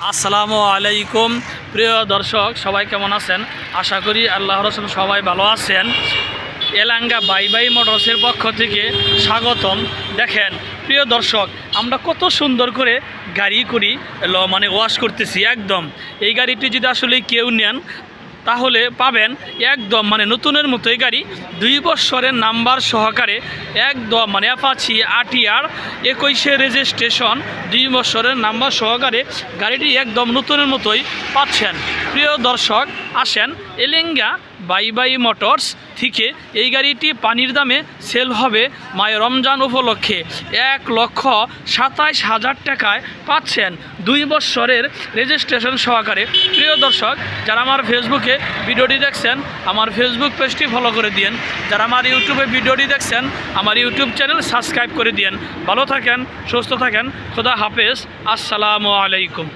আসসালামু আলাইকুম প্রিয় দর্শক, সবাই কেমন আছেন? আশা করি আল্লাহর রাসূল সবাই ভালো আছেন। এলাঙ্গা বাই বাই মোটরসের পক্ষ থেকে স্বাগতম। দেখেন প্রিয় দর্শক, আমরা কত সুন্দর করে গাড়ি করি ওয়াশ করতেছি। একদম এই গাড়িটি যদি আসলে কেউ নেন তাহলে পাবেন একদম নতুনের মতো। এই গাড়ি 2 বছরের নাম্বার সহকারে একদম অ্যাপাচি আরটিআর 21 রেজিস্ট্রেশন 2 বছরের নাম্বার সহকারে গাড়িটি একদম নতুনের মতোই পাচ্ছেন। প্রিয় দর্শক, আসেন এলেঙ্গা বাই বাই মোটরস থেকে এই গাড়িটি পানির দামে সেল হবে মায়ে রমজান উপলক্ষে 1,27,000 টাকায় পাচ্ছেন 2 বছরের রেজিস্ট্রেশন সহকারে। প্রিয় দর্শক, যারা আমার ফেসবুকে ভিডিওটি দেখছেন আমার ফেসবুক পেজটি ফলো করে দিন, যারা আমার ইউটিউবে ভিডিওটি দেখছেন আমার ইউটিউব চ্যানেল সাবস্ক্রাইব করে দিন। ভালো থাকেন, সুস্থ থাকেন, খোদা হাফেজ, আসসালামু আলাইকুম।